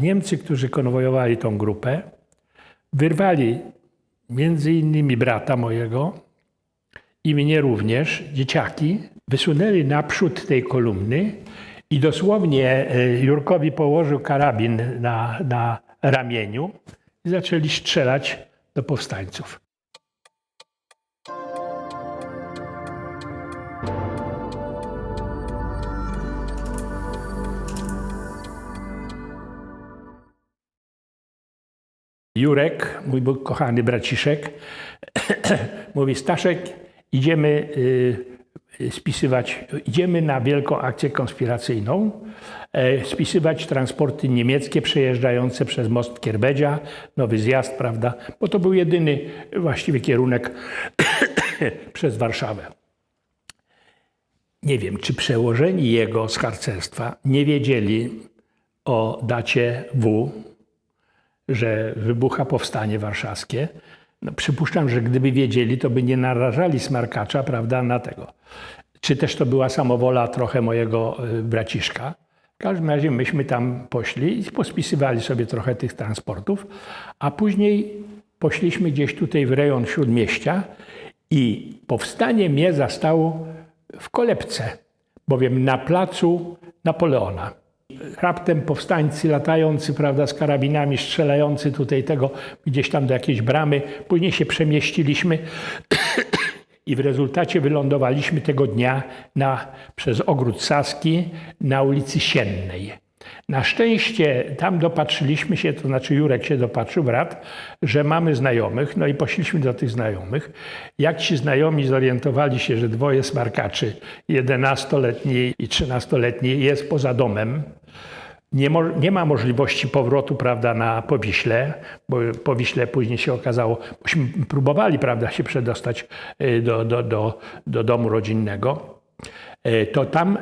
Niemcy, którzy konwojowali tą grupę, wyrwali między innymi brata mojego i mnie również, dzieciaki, wysunęli naprzód tej kolumny i dosłownie Jurkowi położył karabin na ramieniu i zaczęli strzelać do powstańców. Jurek, mój kochany braciszek, mówi: Staszek, idziemy spisywać, idziemy na wielką akcję konspiracyjną, spisywać transporty niemieckie przejeżdżające przez most Kierbedzia, Nowy Zjazd, prawda? Bo to był jedyny właściwie kierunek przez Warszawę. Nie wiem, czy przełożeni jego z harcerstwa nie wiedzieli o dacie W, że wybucha powstanie warszawskie. No, przypuszczam, że gdyby wiedzieli, to by nie narażali smarkacza, prawda, na tego. Czy też to była samowola trochę mojego braciszka. W każdym razie myśmy tam poszli i pospisywali sobie trochę tych transportów, a później poszliśmy gdzieś tutaj w rejon Śródmieścia i powstanie mnie zastało w kolebce, bowiem na placu Napoleona. Raptem powstańcy latający, prawda, z karabinami, strzelający tutaj tego gdzieś tam do jakiejś bramy. Później się przemieściliśmy i w rezultacie wylądowaliśmy tego dnia przez Ogród Saski na ulicy Siennej. Na szczęście tam dopatrzyliśmy się, to znaczy Jurek się dopatrzył, brat, że mamy znajomych, no i poszliśmy do tych znajomych. Jak ci znajomi zorientowali się, że dwoje smarkaczy, 11-letni i 13-letni, jest poza domem, nie ma możliwości powrotu, prawda, na Powiśle, bo Powiśle później się okazało, bośmy próbowali, prawda, się przedostać do domu rodzinnego, to tam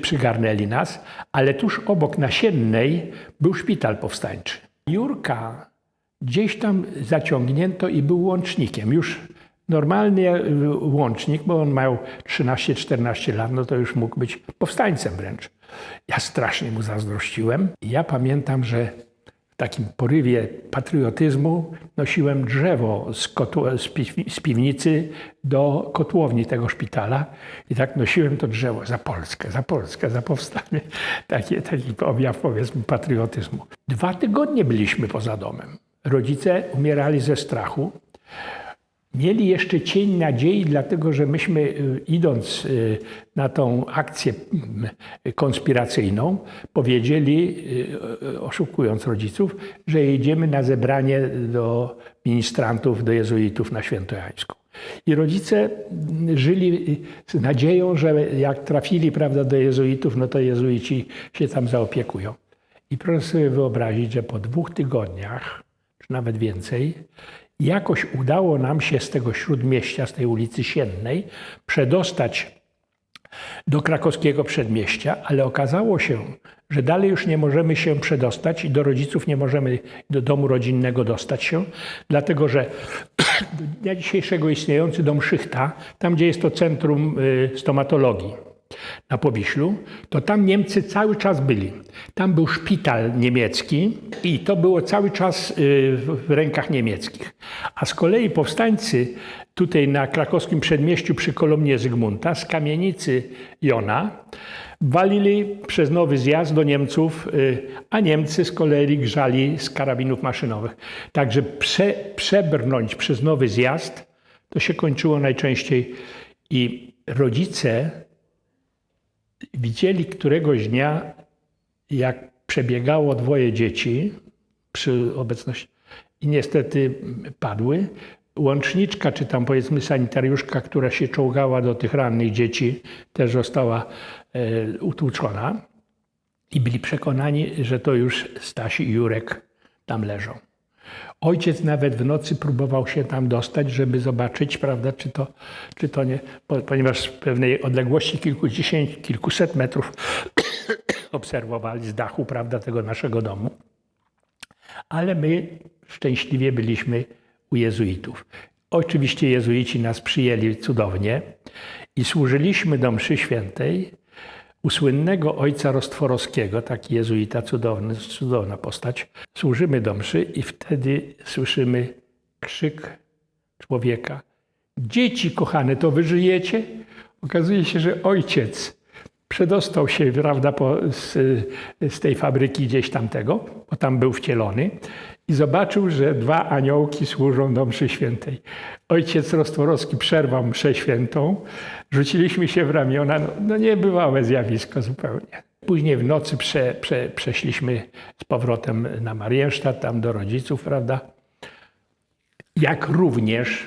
przygarnęli nas, ale tuż obok na Siennej był szpital powstańczy. Jurka gdzieś tam zaciągnięto i był łącznikiem. Już normalny łącznik, bo on miał 13-14 lat, no to już mógł być powstańcem wręcz. Ja strasznie mu zazdrościłem. I ja pamiętam, że w takim porywie patriotyzmu nosiłem drzewo z piwnicy do kotłowni tego szpitala i tak nosiłem to drzewo za Polskę, za powstanie. Taki objaw, powiedzmy, patriotyzmu. 2 tygodnie byliśmy poza domem. Rodzice umierali ze strachu. Mieli jeszcze cień nadziei, dlatego że myśmy, idąc na tą akcję konspiracyjną, powiedzieli, oszukując rodziców, że jedziemy na zebranie do ministrantów, do jezuitów na Świętojańską. I rodzice żyli z nadzieją, że jak trafili, prawda, do jezuitów, no to jezuici się tam zaopiekują. I proszę sobie wyobrazić, że po 2 tygodniach, czy nawet więcej, jakoś udało nam się z tego Śródmieścia, z tej ulicy Siennej, przedostać do krakowskiego przedmieścia, ale okazało się, że dalej już nie możemy się przedostać i do rodziców nie możemy do domu rodzinnego dostać się, dlatego że do dnia dzisiejszego istniejący dom Szychta, tam gdzie jest to centrum stomatologii na Powiślu, to tam Niemcy cały czas byli. Tam był szpital niemiecki i to było cały czas w rękach niemieckich. A z kolei powstańcy tutaj na krakowskim przedmieściu przy kolumnie Zygmunta z kamienicy Jona walili przez Nowy Zjazd do Niemców, a Niemcy z kolei grzali z karabinów maszynowych. Także przebrnąć przez Nowy Zjazd to się kończyło najczęściej i rodzice widzieli któregoś dnia, jak przebiegało 2 dzieci przy obecności i niestety padły. Łączniczka, czy tam powiedzmy sanitariuszka, która się czołgała do tych rannych dzieci, też została utłuczona. I byli przekonani, że to już Staś i Jurek tam leżą. Ojciec nawet w nocy próbował się tam dostać, żeby zobaczyć, prawda, czy to nie, ponieważ z pewnej odległości kilkuset metrów obserwowali z dachu, prawda, tego naszego domu. Ale my szczęśliwie byliśmy u jezuitów. Oczywiście jezuici nas przyjęli cudownie i służyliśmy do mszy świętej u słynnego ojca Rostworowskiego, taki jezuita, cudowna postać, służymy do mszy i wtedy słyszymy krzyk człowieka. Dzieci kochane, to wy żyjecie? Okazuje się, że ojciec przedostał się, prawda, z tej fabryki gdzieś tamtego, bo tam był wcielony i zobaczył, że 2 aniołki służą do mszy świętej. Ojciec Rostworowski przerwał mszę świętą, rzuciliśmy się w ramiona, no niebywałe zjawisko zupełnie. Później w nocy przeszliśmy z powrotem na Marienstadt, tam do rodziców, prawda. Jak również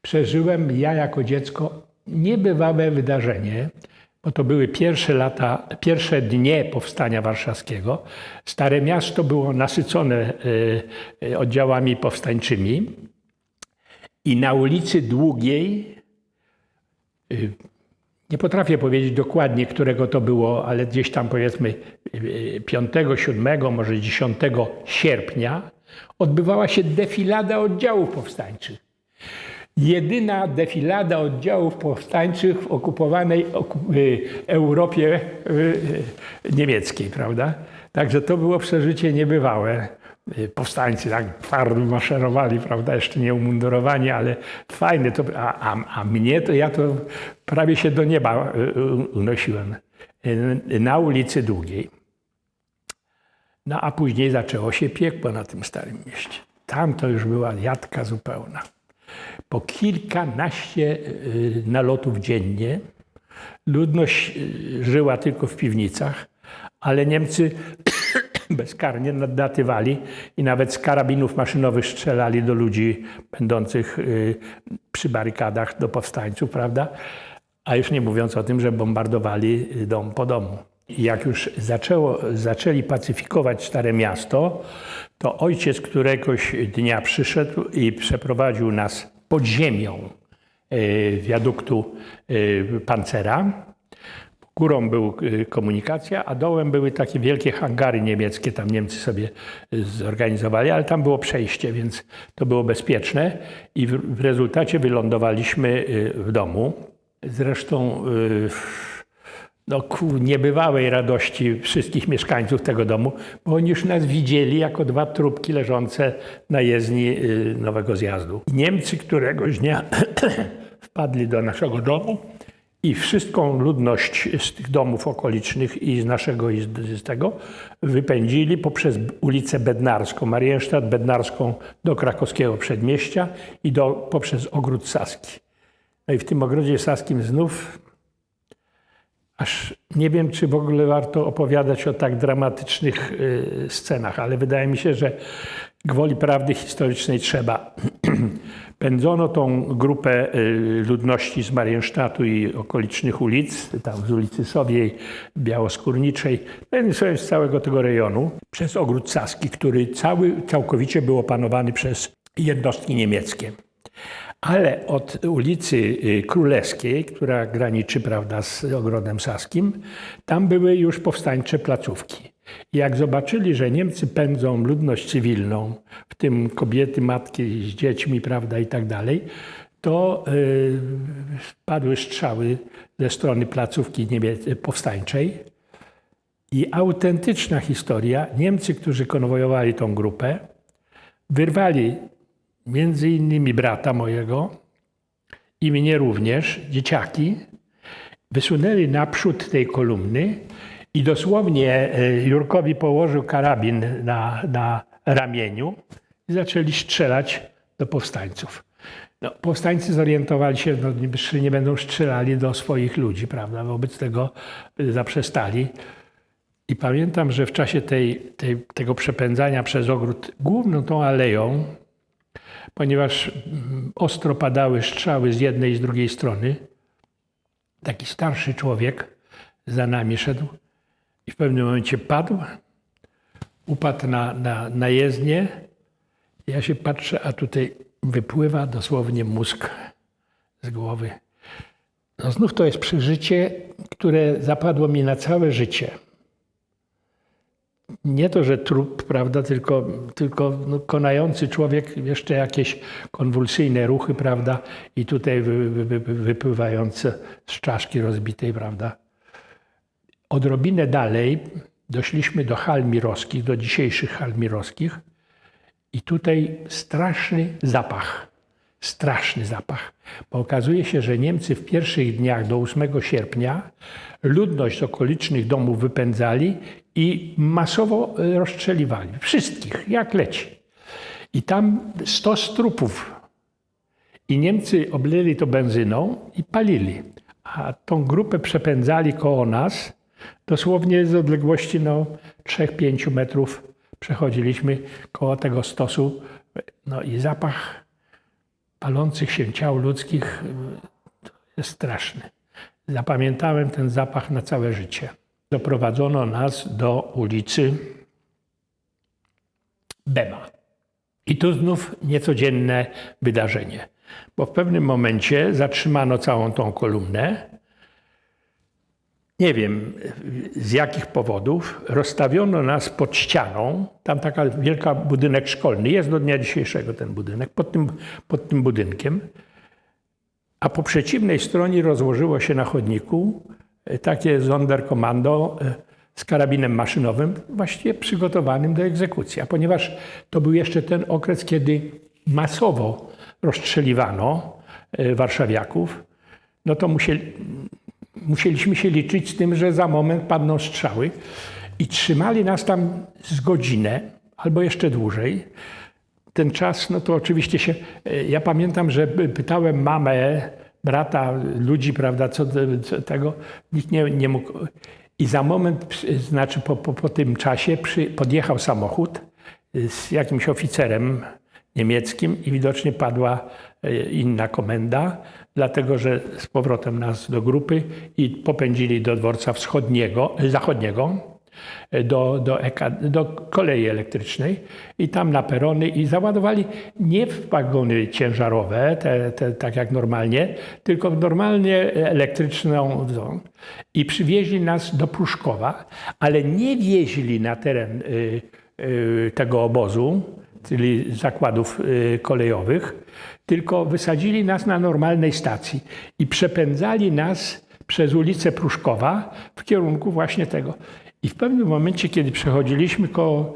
przeżyłem ja jako dziecko niebywałe wydarzenie, bo to były pierwsze dnie powstania warszawskiego. Stare miasto było nasycone oddziałami powstańczymi i na ulicy Długiej, nie potrafię powiedzieć dokładnie, którego to było, ale gdzieś tam powiedzmy 5, 7, może 10 sierpnia odbywała się defilada oddziałów powstańczych. Jedyna defilada oddziałów powstańczych w okupowanej Europie niemieckiej, prawda? Także to było przeżycie niebywałe. Powstańcy tak twardo maszerowali, prawda? Jeszcze nie umundurowani, ale fajne to. A mnie to ja to prawie się do nieba unosiłem na ulicy Długiej. No a później zaczęło się piekło na tym Starym Mieście. Tam to już była jadka zupełna. Po kilkanaście nalotów dziennie ludność żyła tylko w piwnicach, ale Niemcy bezkarnie nadlatywali i nawet z karabinów maszynowych strzelali do ludzi będących przy barykadach, do powstańców, prawda? A już nie mówiąc o tym, że bombardowali dom po domu. I jak już zaczęli pacyfikować Stare Miasto, to ojciec któregoś dnia przyszedł i przeprowadził nas pod ziemią wiaduktu Pancera. Górą była komunikacja, a dołem były takie wielkie hangary niemieckie. Tam Niemcy sobie zorganizowali, ale tam było przejście, więc to było bezpieczne. I w rezultacie wylądowaliśmy w domu. Zresztą no, ku niebywałej radości wszystkich mieszkańców tego domu, bo oni już nas widzieli jako 2 trupki leżące na jezdni Nowego Zjazdu. Niemcy któregoś dnia wpadli do naszego domu i wszystką ludność z tych domów okolicznych i z naszego i z tego wypędzili poprzez ulicę Bednarską, Marienstadt Bednarską do Krakowskiego Przedmieścia i poprzez Ogród Saski. No i w tym Ogrodzie Saskim znów aż nie wiem, czy w ogóle warto opowiadać o tak dramatycznych scenach, ale wydaje mi się, że gwoli prawdy historycznej trzeba. Pędzono tą grupę ludności z Marienstadtu i okolicznych ulic, tam z ulicy Sowiej, Białoskórniczej, z całego tego rejonu, przez Ogród Saski, który całkowicie był opanowany przez jednostki niemieckie. Ale od ulicy Królewskiej, która graniczy, prawda, z Ogrodem Saskim, tam były już powstańcze placówki. I jak zobaczyli, że Niemcy pędzą ludność cywilną, w tym kobiety, matki z dziećmi, prawda, i tak dalej, to padły strzały ze strony placówki powstańczej. I autentyczna historia, Niemcy, którzy konwojowali tą grupę, wyrwali między innymi brata mojego i mnie również, dzieciaki, wysunęli naprzód tej kolumny i dosłownie Jurkowi położył karabin na ramieniu i zaczęli strzelać do powstańców. No, powstańcy zorientowali się, że nie będą strzelali do swoich ludzi, prawda? Wobec tego zaprzestali. I pamiętam, że w czasie tego przepędzania przez ogród główną tą aleją, ponieważ ostro padały strzały z jednej i z drugiej strony, taki starszy człowiek za nami szedł i w pewnym momencie padł, upadł na jezdnię. Ja się patrzę, a tutaj wypływa dosłownie mózg z głowy. No znów to jest przeżycie, które zapadło mi na całe życie. Nie to, że trup, prawda, tylko no, konający człowiek, jeszcze jakieś konwulsyjne ruchy, prawda, i tutaj wypływające z czaszki rozbitej, prawda. Odrobinę dalej doszliśmy do hal mirowskich, do dzisiejszych hal mirowskich i tutaj straszny zapach, bo okazuje się, że Niemcy w pierwszych dniach do 8 sierpnia ludność z okolicznych domów wypędzali i masowo rozstrzeliwali. Wszystkich, jak leci. I tam 100 trupów. I Niemcy oblili to benzyną i palili. A tą grupę przepędzali koło nas, dosłownie z odległości 3-5 metrów przechodziliśmy koło tego stosu. No i zapach palących się ciał ludzkich jest straszny. Zapamiętałem ten zapach na całe życie. Doprowadzono nas do ulicy Bema. I tu znów niecodzienne wydarzenie, bo w pewnym momencie zatrzymano całą tą kolumnę. Nie wiem z jakich powodów, rozstawiono nas pod ścianą, tam taka wielka budynek szkolny, jest do dnia dzisiejszego ten budynek, pod tym budynkiem, a po przeciwnej stronie rozłożyło się na chodniku takie Sonderkommando z karabinem maszynowym, właściwie przygotowanym do egzekucji. A ponieważ to był jeszcze ten okres, kiedy masowo rozstrzeliwano warszawiaków, no to musieliśmy się liczyć z tym, że za moment padną strzały i trzymali nas tam z godzinę albo jeszcze dłużej. Ten czas, no to oczywiście ja pamiętam, że pytałem mamę, brata, ludzi, prawda, co tego, nikt nie mógł. I za moment, znaczy po tym czasie podjechał samochód z jakimś oficerem niemieckim i widocznie padła inna komenda, dlatego że z powrotem nas do grupy i popędzili do dworca zachodniego, do kolei elektrycznej i tam na perony i załadowali nie w wagony ciężarowe, tak jak normalnie, tylko w normalnie elektryczną i przywieźli nas do Pruszkowa, ale nie wieźli na teren tego obozu, czyli zakładów kolejowych, tylko wysadzili nas na normalnej stacji i przepędzali nas przez ulicę Pruszkowa w kierunku właśnie tego. I w pewnym momencie, kiedy przechodziliśmy koło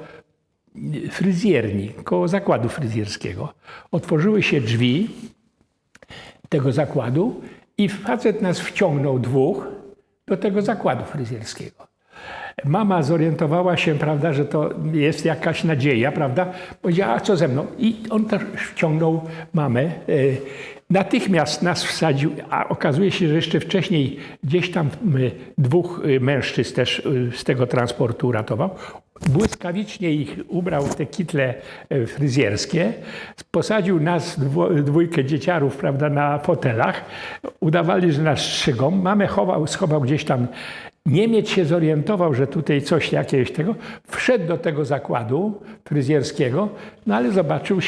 fryzjerni, koło zakładu fryzjerskiego, otworzyły się drzwi tego zakładu i facet nas wciągnął dwóch do tego zakładu fryzjerskiego. Mama zorientowała się, prawda, że to jest jakaś nadzieja, prawda? Powiedziała, a co ze mną? I on też wciągnął mamę. Natychmiast nas wsadził, a okazuje się, że jeszcze wcześniej gdzieś tam dwóch mężczyzn też z tego transportu uratował. Błyskawicznie ich ubrał w te kitle fryzjerskie, posadził nas, dwójkę dzieciarów, prawda, na fotelach, udawali, że nas strzygą. Mamę schował gdzieś tam. Niemiec się zorientował, że tutaj coś jakiegoś tego, wszedł do tego zakładu fryzjerskiego, no ale zobaczył,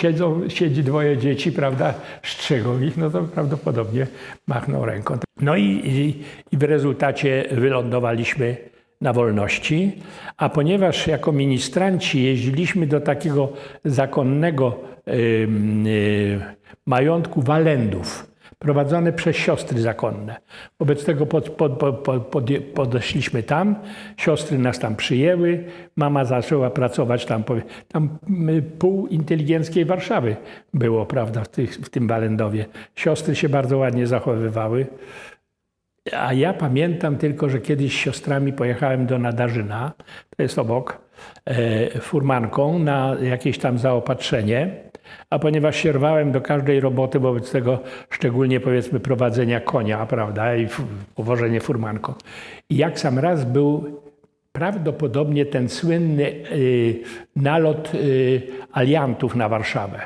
siedzi dwoje dzieci, prawda, strzygą ich, no to prawdopodobnie machnął ręką. No i w rezultacie wylądowaliśmy na wolności, a ponieważ jako ministranci jeździliśmy do takiego zakonnego majątku Walendów, prowadzone przez siostry zakonne. Wobec tego podeszliśmy tam, siostry nas tam przyjęły, mama zaczęła pracować tam pół inteligenckiej Warszawy było, prawda, w tym Walendowie. Siostry się bardzo ładnie zachowywały. A ja pamiętam tylko, że kiedyś z siostrami pojechałem do Nadarzyna, to jest obok, furmanką na jakieś tam zaopatrzenie. A ponieważ się rwałem do każdej roboty, wobec tego szczególnie powiedzmy prowadzenia konia, prawda, i powożenie furmanką. I jak sam raz był prawdopodobnie ten słynny nalot aliantów na Warszawę,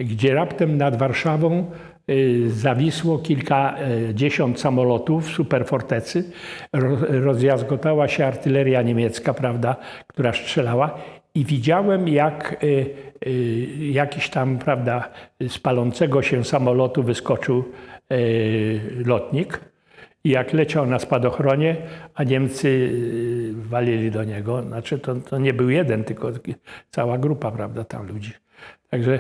gdzie raptem nad Warszawą zawisło kilkadziesiąt samolotów Superfortecy, rozjazgotała się artyleria niemiecka, prawda, która strzelała. I widziałem, jak jakiś tam, prawda, z palącego się samolotu wyskoczył lotnik. I jak leciał na spadochronie, a Niemcy walili do niego. Znaczy to nie był jeden, tylko cała grupa, prawda, tam ludzi. Także,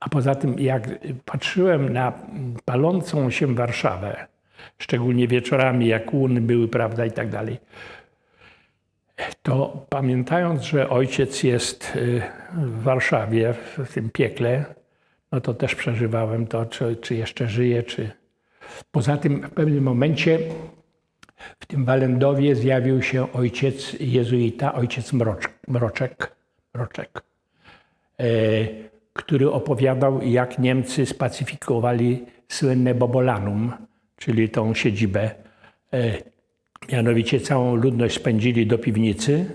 a poza tym jak patrzyłem na palącą się Warszawę, szczególnie wieczorami, jak łuny były, prawda, i tak dalej. To pamiętając, że ojciec jest w Warszawie, w tym piekle, no to też przeżywałem to, czy jeszcze żyje, czy... Poza tym w pewnym momencie w tym Walendowie zjawił się ojciec jezuita, ojciec Mroczek, który opowiadał, jak Niemcy spacyfikowali słynne Bobolanum, czyli tą siedzibę. Mianowicie całą ludność spędzili do piwnicy,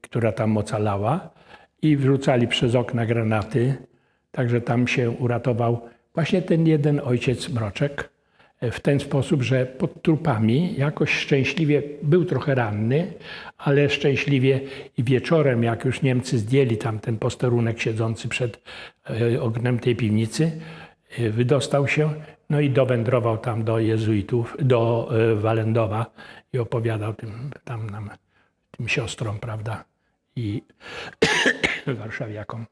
która tam ocalała, i wrzucali przez okna granaty. Także tam się uratował właśnie ten jeden ojciec Mroczek w ten sposób, że pod trupami jakoś szczęśliwie, był trochę ranny, ale szczęśliwie i wieczorem, jak już Niemcy zdjęli tam ten posterunek siedzący przed oknem tej piwnicy, wydostał się, no i dowędrował tam do jezuitów, do Walendowa i opowiadał tym siostrom, prawda, i warszawiakom.